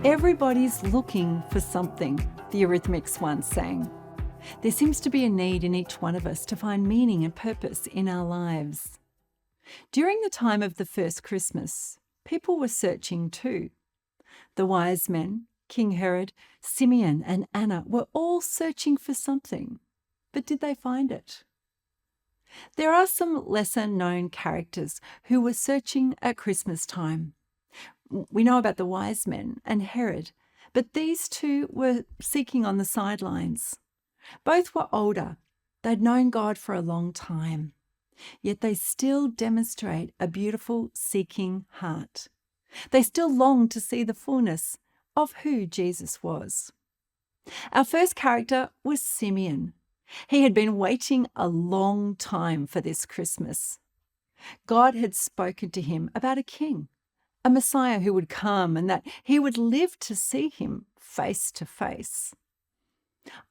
Everybody's looking for something, the Eurythmics once sang. There seems to be a need in each one of us to find meaning and purpose in our lives. During the time of the first Christmas, people were searching too. The wise men, King Herod, Simeon and Anna were all searching for something. But did they find it? There are some lesser-known characters who were searching at Christmas time. We know about the wise men and Herod, but these two were seeking on the sidelines. Both were older. They'd known God for a long time. Yet they still demonstrate a beautiful seeking heart. They still long to see the fullness of who Jesus was. Our first character was Simeon. He had been waiting a long time for this Christmas. God had spoken to him about a king, a Messiah who would come and that he would live to see him face to face.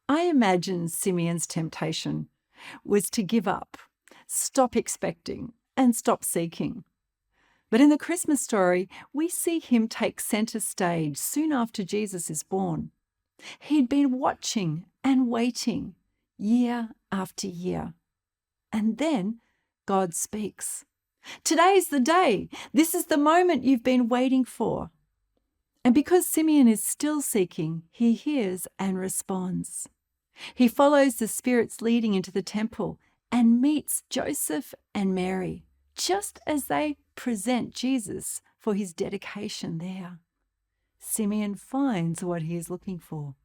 I imagine Simeon's temptation was to give up, stop expecting, and stop seeking. But in the Christmas story, we see him take centre stage soon after Jesus is born. He'd been watching and waiting year after year. And then God speaks. Today's the day. This is the moment you've been waiting for. And because Simeon is still seeking, he hears and responds. He follows the Spirit's leading into the temple and meets Joseph and Mary, just as they present Jesus for his dedication there. Simeon finds what he is looking for.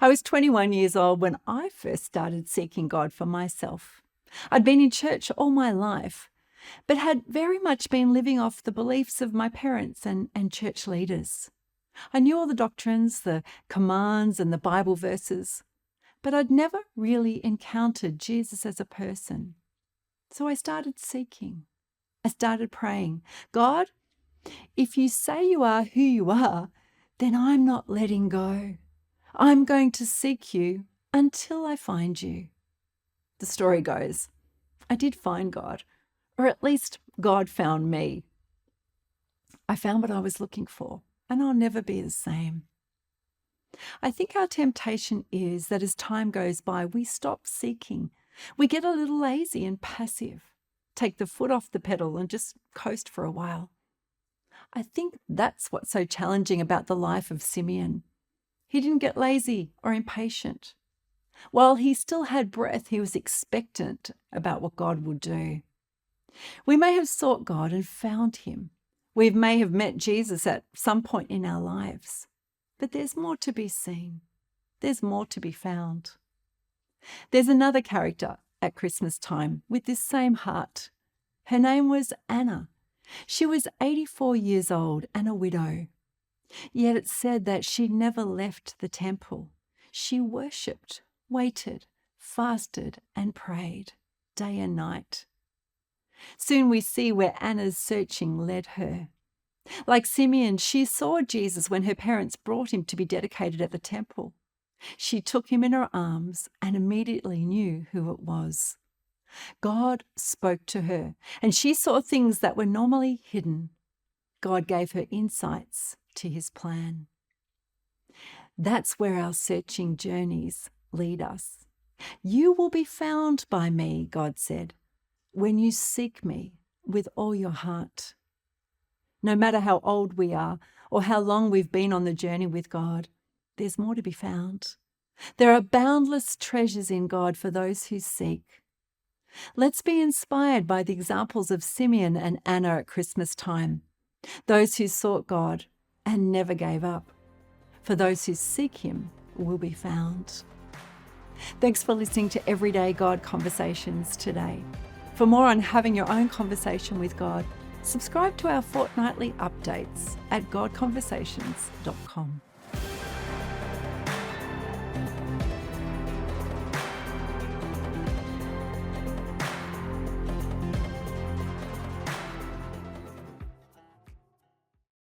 I was 21 years old when I first started seeking God for myself. I'd been in church all my life, but had very much been living off the beliefs of my parents and church leaders. I knew all the doctrines, the commands and the Bible verses, but I'd never really encountered Jesus as a person. So I started seeking. I started praying, God, if you say you are who you are, then I'm not letting go. I'm going to seek you until I find you. The story goes, I did find God, or at least God found me. I found what I was looking for, and I'll never be the same. I think our temptation is that as time goes by, we stop seeking. We get a little lazy and passive, take the foot off the pedal and just coast for a while. I think that's what's so challenging about the life of Simeon. He didn't get lazy or impatient. While he still had breath, he was expectant about what God would do. We may have sought God and found him. We may have met Jesus at some point in our lives. But there's more to be seen. There's more to be found. There's another character at Christmas time with this same heart. Her name was Anna. She was 84 years old and a widow. Yet it's said that she never left the temple. She worshipped, waited, fasted and prayed day and night. Soon we see where Anna's searching led her. Like Simeon, she saw Jesus when her parents brought him to be dedicated at the temple. She took him in her arms and immediately knew who it was. God spoke to her, and she saw things that were normally hidden. God gave her insights to his plan. That's where our searching journeys lead us. You will be found by me, God said, when you seek me with all your heart. No matter how old we are or how long we've been on the journey with God, there's more to be found. There are boundless treasures in God for those who seek. Let's be inspired by the examples of Simeon and Anna at Christmas time, those who sought God and never gave up. For those who seek him will be found. Thanks for listening to Everyday God Conversations today. For more on having your own conversation with God, subscribe to our fortnightly updates at godconversations.com.